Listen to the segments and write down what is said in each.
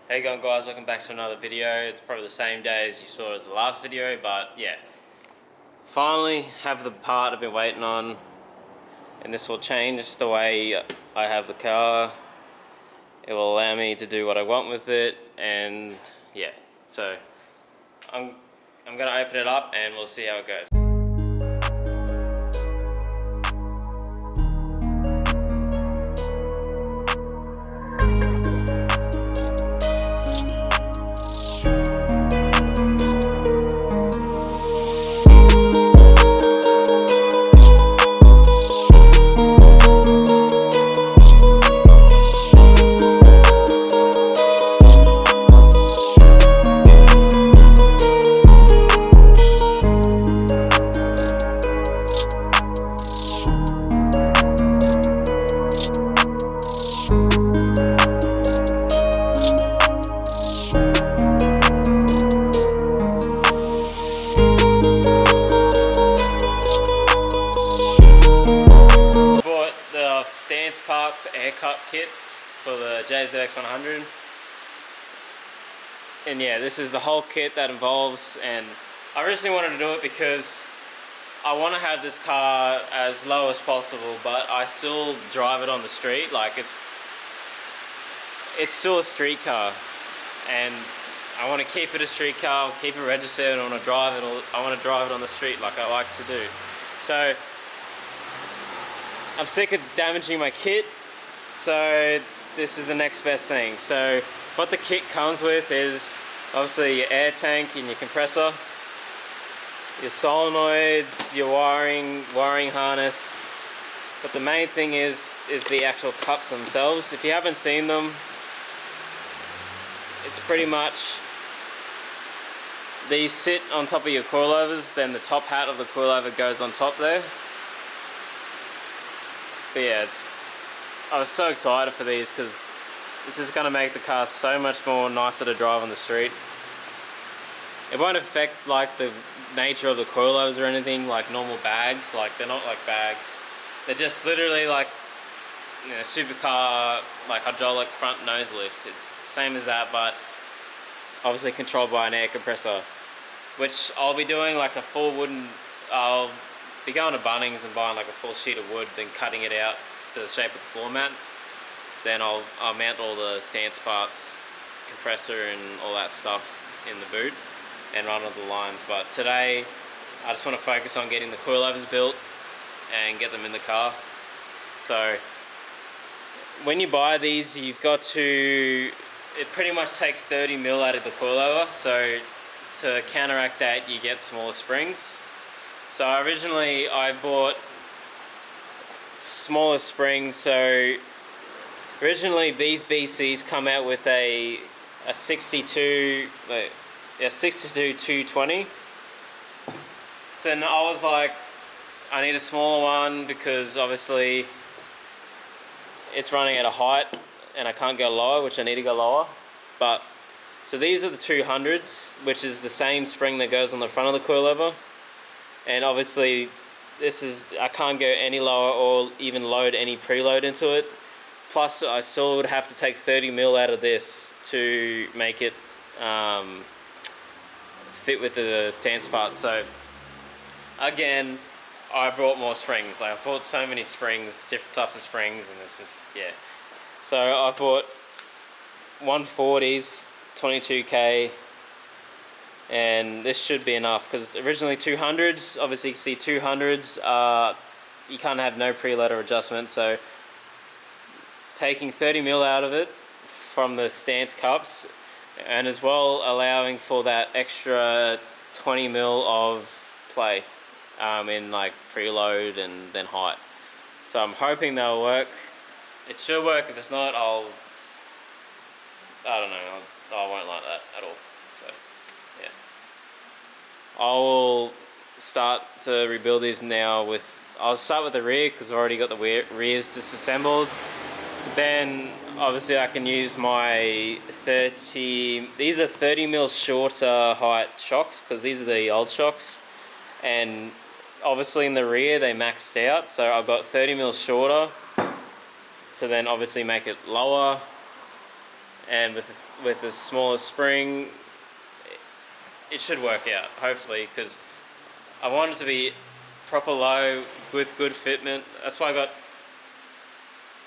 How you going, guys? Welcome back to another video. It's probably the same day as you saw as the last video, but yeah. Finally have the part I've been waiting on, and this will change the way I have the car. It will allow me to do what I want with it, and yeah. So I'm gonna open it up and we'll see how it goes. Stance parts Aircup kit for the Jzx100, and yeah, this is the whole kit that involves. And I originally wanted to do it because I want to have this car as low as possible, but I still drive it on the street. Like it's still a street car, and I want to keep it a street car, keep it registered, and I want to drive it. I want to drive it on the street like I like to do. So I'm sick of damaging my kit, so this is the next best thing. So what the kit comes with is obviously your air tank and your compressor, your solenoids, your wiring harness, but the main thing is the actual cups themselves. If you haven't seen them, it's pretty much, these sit on top of your coilovers, then the top hat of the coilover goes on top there. But yeah, I was so excited for these because this is going to make the car so much more nicer to drive on the street. It won't affect like the nature of the coilovers or anything like normal bags. Like they're not like bags. They're just literally like, you know, supercar like hydraulic front nose lift. It's same as that, but obviously controlled by an air compressor. Which I'll be doing like a full wooden. I'll be going to Bunnings and buying like a full sheet of wood, then cutting it out to the shape of the floor mat. Then I'll mount all the stance parts, compressor and all that stuff in the boot and run all the lines. But today I just want to focus on getting the coilovers built and get them in the car. So when you buy these, you've got to, it pretty much takes 30 mil out of the coilover. So to counteract that, you get smaller springs. So originally I bought smaller springs. So originally these BCs come out with a 62 220. So now I was like, I need a smaller one because obviously it's running at a height and I can't go lower, which I need to go lower. But so these are the 200s, which is the same spring that goes on the front of the coilover. And obviously this is, I can't go any lower or even load any preload into it. Plus I still would have to take 30 mil out of this to make it fit with the stance part. So again, I brought more springs. Like I bought so many springs, different types of springs, and it's just, yeah. So I bought 140s, 22k, and this should be enough because originally 200s, obviously you can see 200s, you can't have no preload or adjustment. So taking 30 mil out of it from the stance cups, and as well allowing for that extra 20 mil of play in like preload and then height. So I'm hoping they'll work. It should work. If it's not, I don't know, I won't like that at all. So yeah, I will start to rebuild these now with, I'll start with the rear because I've already got the rears disassembled. Then obviously I can use my these are 30 mil shorter height shocks because these are the old shocks, and obviously in the rear they maxed out, so I've got 30 mil shorter to then obviously make it lower and with a smaller spring, it should work out, hopefully, because I want it to be proper low with good fitment. That's why I got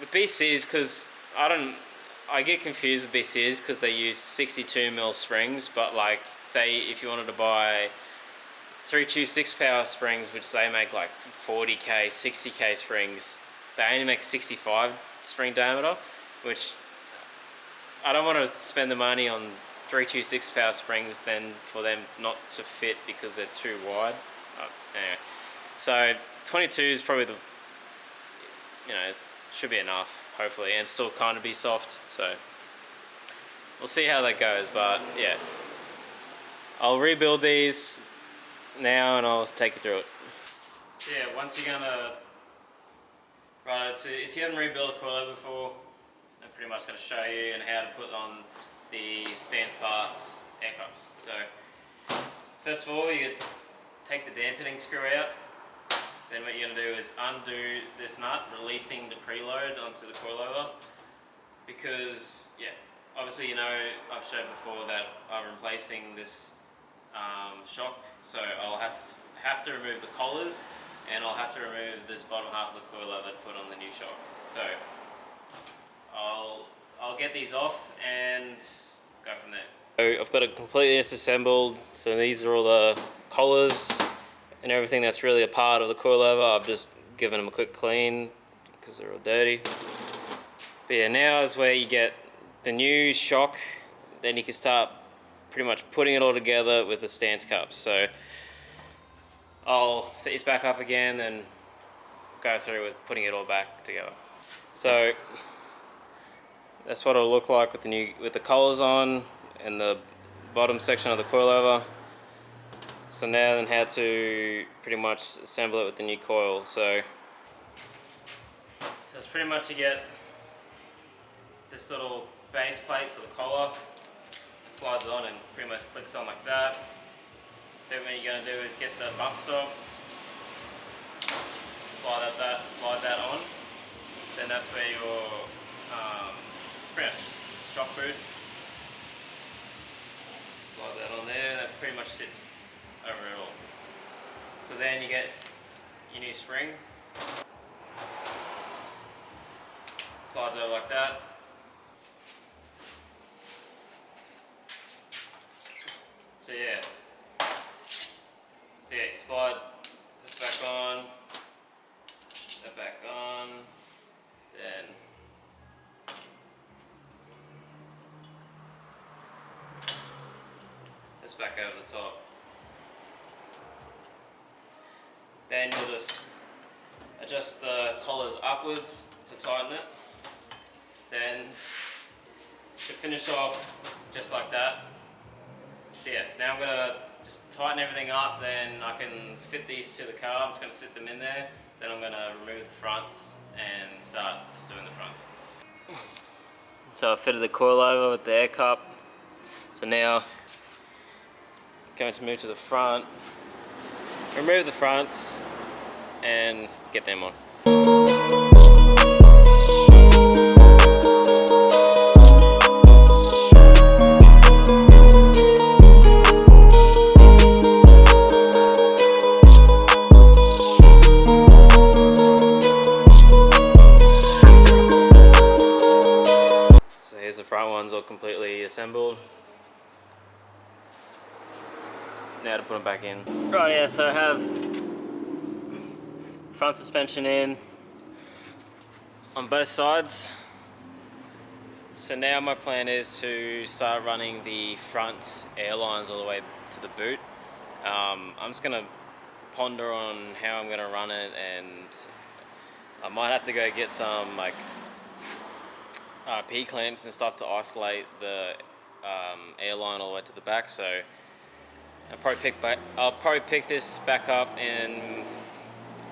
the BCs, because I get confused with BCs because they use 62mm springs, but like, say if you wanted to buy 326 power springs, which they make like 40k, 60k springs, they only make 65 spring diameter, which I don't want to spend the money on 326 power springs then for them not to fit because they're too wide. Anyway, so 22 is probably the, should be enough, hopefully, and still kind of be soft. So we'll see how that goes, but yeah, I'll rebuild these now and I'll take you through it. So yeah, once you're gonna, right, so if you haven't rebuilt a coilover before, I'm pretty much going to show you and how to put on the stance parts air cups. So first of all, you take the dampening screw out. Then what you're going to do is undo this nut, releasing the preload onto the coilover, because yeah, obviously I've showed before that I'm replacing this shock, so I'll have to remove the collars, and I'll have to remove this bottom half of the coilover to put on the new shock. So I'll get these off and go from there. So I've got it completely disassembled. So these are all the collars and everything that's really a part of the coilover. I've just given them a quick clean because they're all dirty. But yeah, now is where you get the new shock. Then you can start pretty much putting it all together with the stance cups. So I'll set this back up again and go through with putting it all back together. So that's what it'll look like with the collars on and the bottom section of the coilover. So now then how to pretty much assemble it with the new coil. So that's pretty much to get this little base plate for the collar. It slides on and pretty much clicks on like that. Then what you're going to do is get the bump stop, slide that on. Then that's where your shock boot. Slide that on there. That pretty much sits over it all. So then you get your new spring. Slides over like that. So yeah, you slide this back on, that back on, then this back over the top. Then you'll just adjust the collars upwards to tighten it. Then to finish off just like that. So yeah, now I'm gonna just tighten everything up, then I can fit these to the car. I'm just gonna sit them in there, then I'm gonna remove the fronts and start just doing the fronts. So I fitted the coilover with the air cup. So now I'm going to move to the front, remove the fronts and get them on. Here's the front ones all completely assembled. Now to put them back in. Right, yeah, so I have front suspension in on both sides. So now my plan is to start running the front air lines all the way to the boot. I'm just gonna ponder on how I'm gonna run it, and I might have to go get some like P-clamps and stuff to isolate the airline all the way to the back. So I'll probably pick this back up in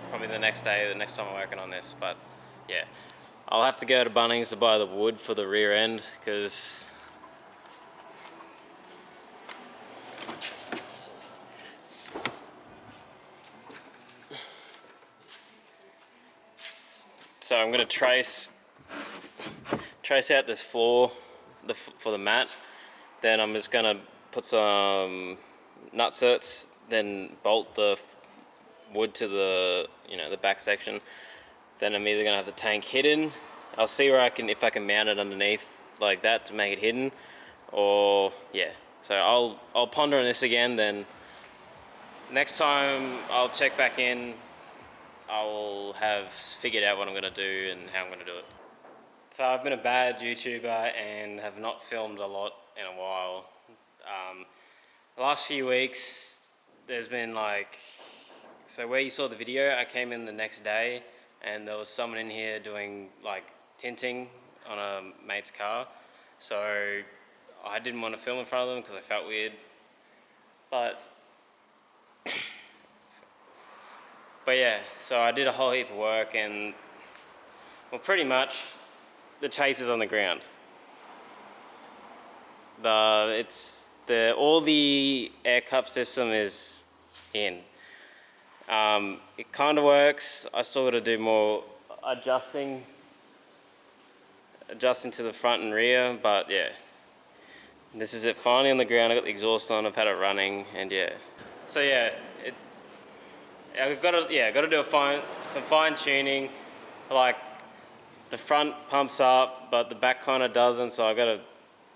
probably the next day, the next time I'm working on this. But yeah, I'll have to go to Bunnings to buy the wood for the rear end, because so I'm going to trace out this floor, for the mat. Then I'm just gonna put some nutserts, then bolt the wood to the the back section. Then I'm either gonna have the tank hidden. I'll see where if I can mount it underneath like that to make it hidden, or yeah. So I'll ponder on this again. Then next time I'll check back in, I'll have figured out what I'm gonna do and how I'm gonna do it. So I've been a bad YouTuber and have not filmed a lot in a while. The last few weeks, there's been like, so where you saw the video, I came in the next day and there was someone in here doing like tinting on a mate's car. So I didn't want to film in front of them because I felt weird. But yeah, so I did a whole heap of work and, well, pretty much the chase is on the ground. All the air cup system is in. It kind of works. I still got to do more adjusting to the front and rear, but yeah. This is it, finally on the ground. I got the exhaust on, I've had it running, and yeah. So yeah, I've got to do some fine tuning. Like the front pumps up, but the back kind of doesn't. So I got to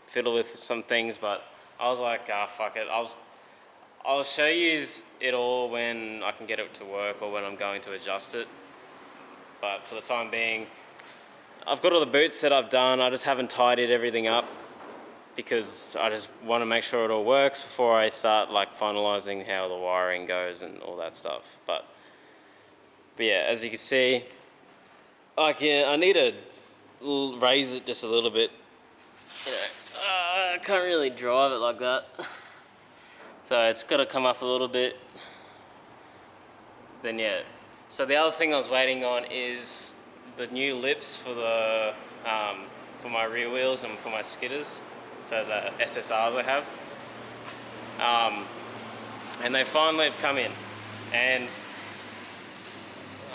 fiddle with some things. But I was like, fuck it. I'll show you it all when I can get it to work or when I'm going to adjust it. But for the time being, I've got all the boot setup done. I just haven't tidied everything up because I just want to make sure it all works before I start like finalizing how the wiring goes and all that stuff. But yeah, as you can see, I need to raise it just a little bit. I can't really drive it like that. So it's got to come up a little bit. Then yeah. So the other thing I was waiting on is the new lips for my rear wheels and for my skidders. So the SSRs I have. And they finally have come in. And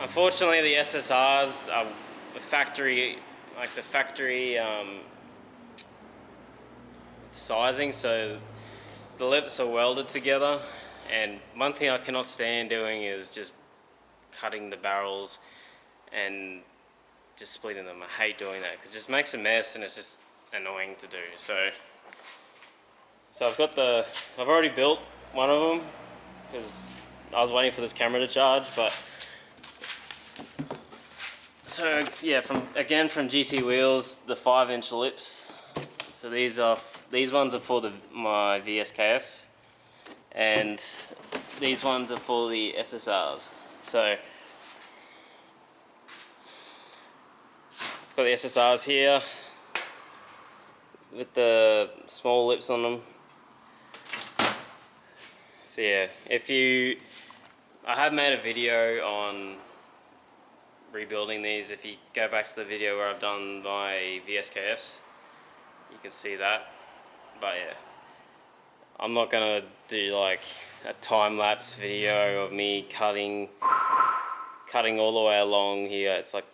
unfortunately the SSRs are the factory sizing, so the lips are welded together, and one thing I cannot stand doing is just cutting the barrels and just splitting them. I hate doing that because it just makes a mess and it's just annoying to do. So I've already built one of them because I was waiting for this camera to charge, but so yeah, from GT Wheels, the 5-inch lips. So these ones are for my VSKFs, and these ones are for the SSRs. So I've got the SSRs here with the small lips on them. So yeah, I have made a video on rebuilding these. If you go back to the video where I've done my VSKFs, you can see that. But yeah, I'm not gonna do like a time-lapse video of me cutting all the way along here. It's like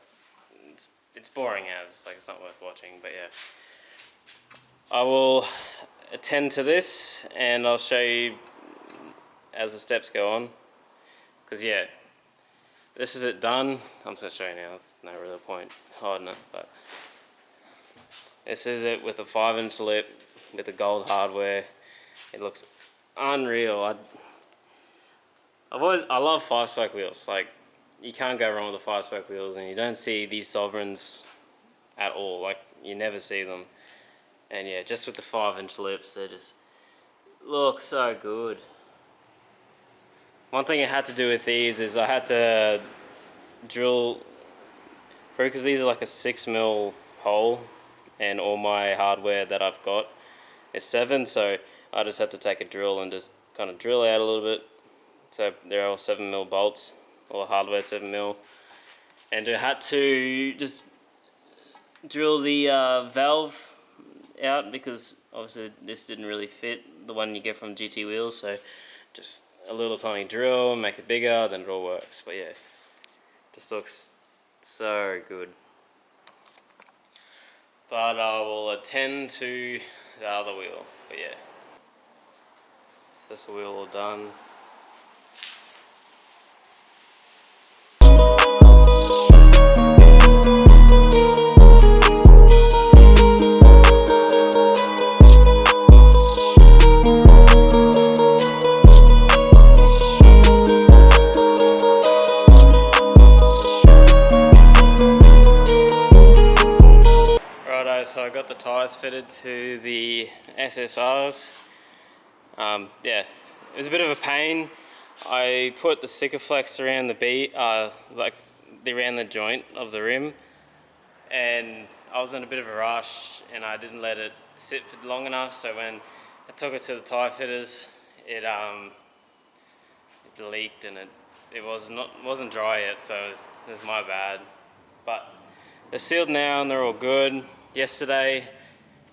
it's boring as, like, it's not worth watching. But yeah, I will attend to this and I'll show you as the steps go on. Because yeah, this is it done. I'm just gonna show you now. There's no real point hiding it, but this is it with a 5-inch lip with the gold hardware. It looks unreal. I love 5-spoke wheels. Like, you can't go wrong with the 5-spoke wheels, and you don't see these sovereigns at all. Like, you never see them. And yeah, just with the 5-inch lips, they just look so good. One thing I had to do with these is I had to drill, because these are like a 6mm hole, and all my hardware that I've got is 7, so I just had to take a drill and just kind of drill out a little bit. So they're all 7mm bolts, all the hardware 7mm, and I had to just drill the valve out because obviously this didn't really fit, the one you get from GT Wheels, so just a little tiny drill, make it bigger, then it all works. But yeah, just looks so good. but I will attend to the other wheel. But yeah, so that's the wheel all done. So I got the tyres fitted to the SSRs. Yeah, it was a bit of a pain. I put the Sikaflex around the beat, like around the joint of the rim, and I was in a bit of a rush and I didn't let it sit for long enough. So when I took it to the tyre fitters, it leaked and it wasn't dry yet. So this is my bad. But they're sealed now and they're all good. Yesterday,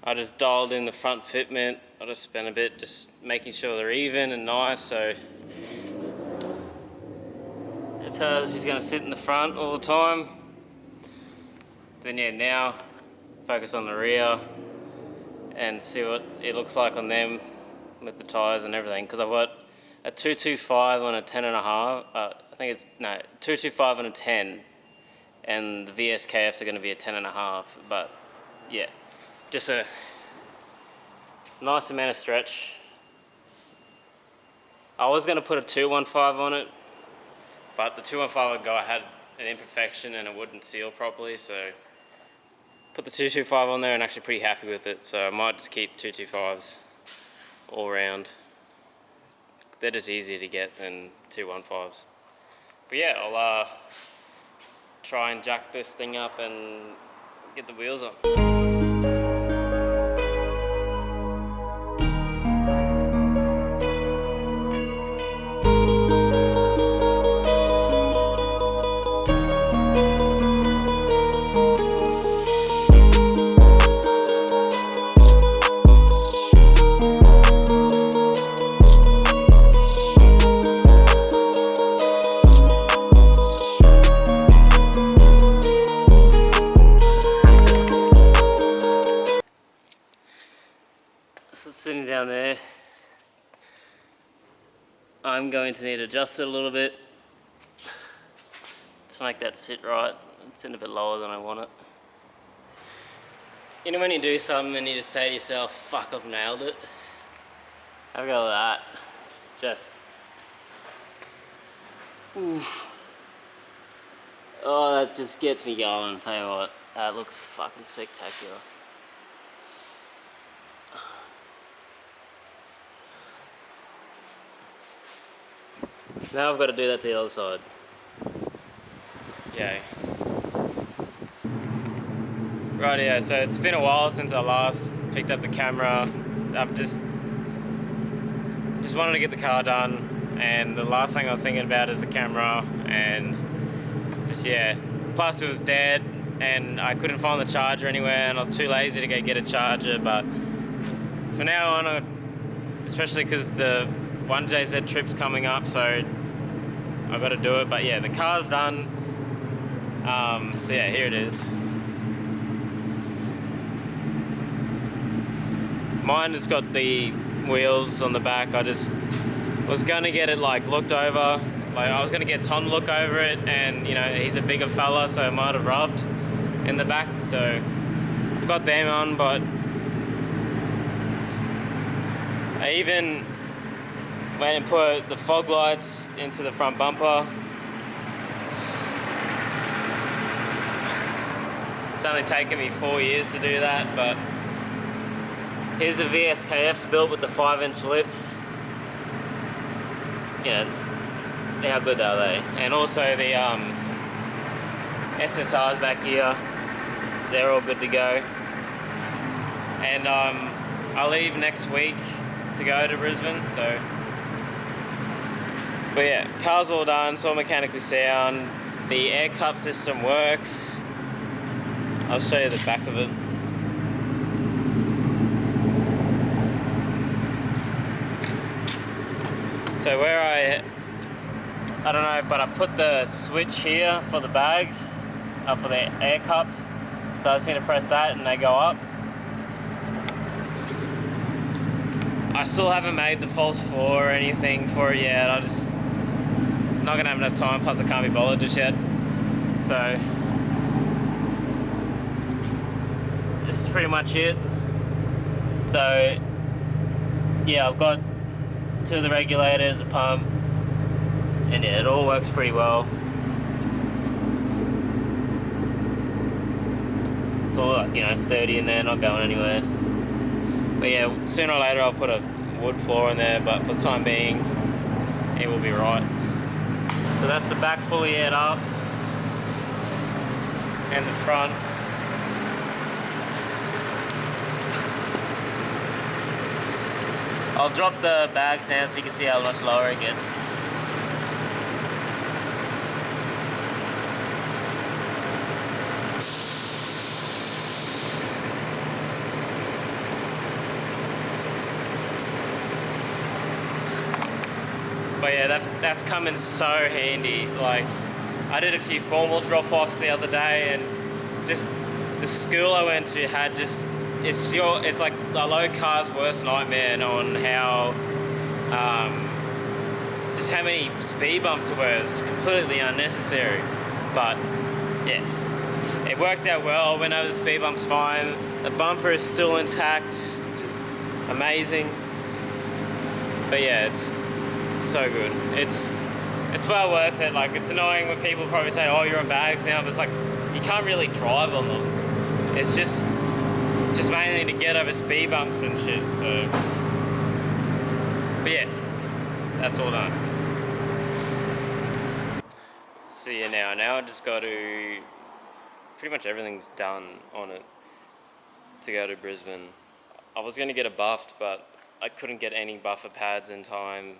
I just dialed in the front fitment. I just spent a bit just making sure they're even and nice. So that's how she's going to sit in the front all the time. Then yeah, now focus on the rear and see what it looks like on them with the tyres and everything. Because I've got a 225 on a 10.5. I think it's 225 on a 10, and the VSKFs are going to be a 10.5. But yeah, just a nice amount of stretch. I was going to put a 215 on it, but the 215 guy had an imperfection and it wouldn't seal properly, so put the 225 on there and actually pretty happy with it. So I might just keep 225s all round. They're just easier to get than 215s. But yeah, I'll try and jack this thing up and get the wheels on. So it's sitting down there. I'm going to need to adjust it a little bit to make that sit right. It's sitting a bit lower than I want it. You know when you do something and you just say to yourself, fuck, I've nailed it. Have a go with that. Just, oof. Oh, that just gets me going, I'll tell you what. That looks fucking spectacular. Now I've got to do that to the other side. Yay. Rightio, so it's been a while since I last picked up the camera. I've just wanted to get the car done, and the last thing I was thinking about is the camera, and just yeah. Plus it was dead, and I couldn't find the charger anywhere, and I was too lazy to go get a charger. But for now on, especially because the 1JZ trip's coming up, so I've got to do it. But yeah, the car's done. So yeah, here it is. Mine has got the wheels on the back. I just was gonna get it like looked over. Like I was gonna get Tom to look over it, and you know he's a bigger fella, so it might have rubbed in the back. So I've got them on, but I even went and put the fog lights into the front bumper. It's only taken me 4 years to do that, but here's the VSKFs built with the 5-inch lips. You know, how good are they? And also the SSRs back here, they're all good to go. And I leave next week to go to Brisbane, so. But yeah, car's all done, it's all mechanically sound. The Aircup system works. I'll show you the back of it. So where I don't know, but I put the switch here for the bags, for the air cups. So So I just need to press that and they go up. I still haven't made the false floor or anything for it yet. I'm not gonna have enough time, plus I can't be bothered just yet. So this is pretty much it. So yeah, I've got 2 of the regulators, a pump, and yeah, it all works pretty well. It's all, you know, sturdy in there, not going anywhere. But yeah, sooner or later I'll put a wood floor in there, but for the time being, it will be right. So that's the back fully aired up, and the front. I'll drop the bags down so you can see how much lower it gets. But yeah, that's come in so handy. Like, I did a few formal drop-offs the other day, and just the school I went to had just, it's like a low car's worst nightmare on how, just how many speed bumps there were. It's completely unnecessary. But yeah, it worked out well. Went over the speed bumps fine. The bumper is still intact, which is amazing. But yeah, it's so good. It's well worth it. Like, it's annoying when people probably say, oh, you're on bags now, but it's like, you can't really drive on them. It's just mainly to get over speed bumps and shit. So, but yeah, that's all done. So yeah, now I just got to, pretty much everything's done on it to go to Brisbane. I was going to get it buffed, but I couldn't get any buffer pads in time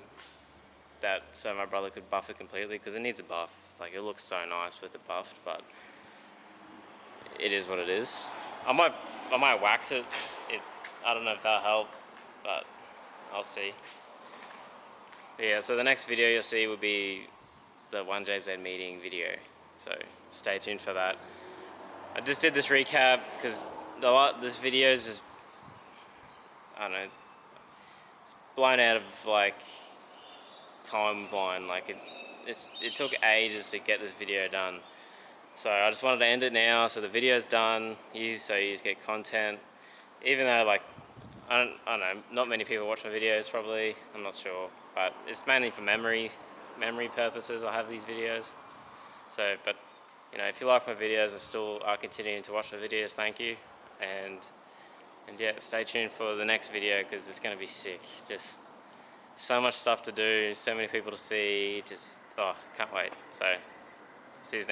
so my brother could buff it completely, because it needs a buff. Like, it looks so nice with it buffed, but it is what it is. I might wax it. I don't know if that'll help, but I'll see. But yeah, so the next video you'll see will be the 1JZ meeting video, so stay tuned for that. I just did this recap because this video is just, I don't know, it's blown out of like timeline. Like, it took ages to get this video done. So I just wanted to end it now, so the video's done, so you just get content. Even though, like, I don't know, not many people watch my videos probably, I'm not sure, but it's mainly for memory purposes I have these videos. So, but, you know, if you like my videos and still are continuing to watch my videos, thank you. And yeah, stay tuned for the next video, because it's going to be sick. Just so much stuff to do, so many people to see, just, oh, can't wait. So, see you next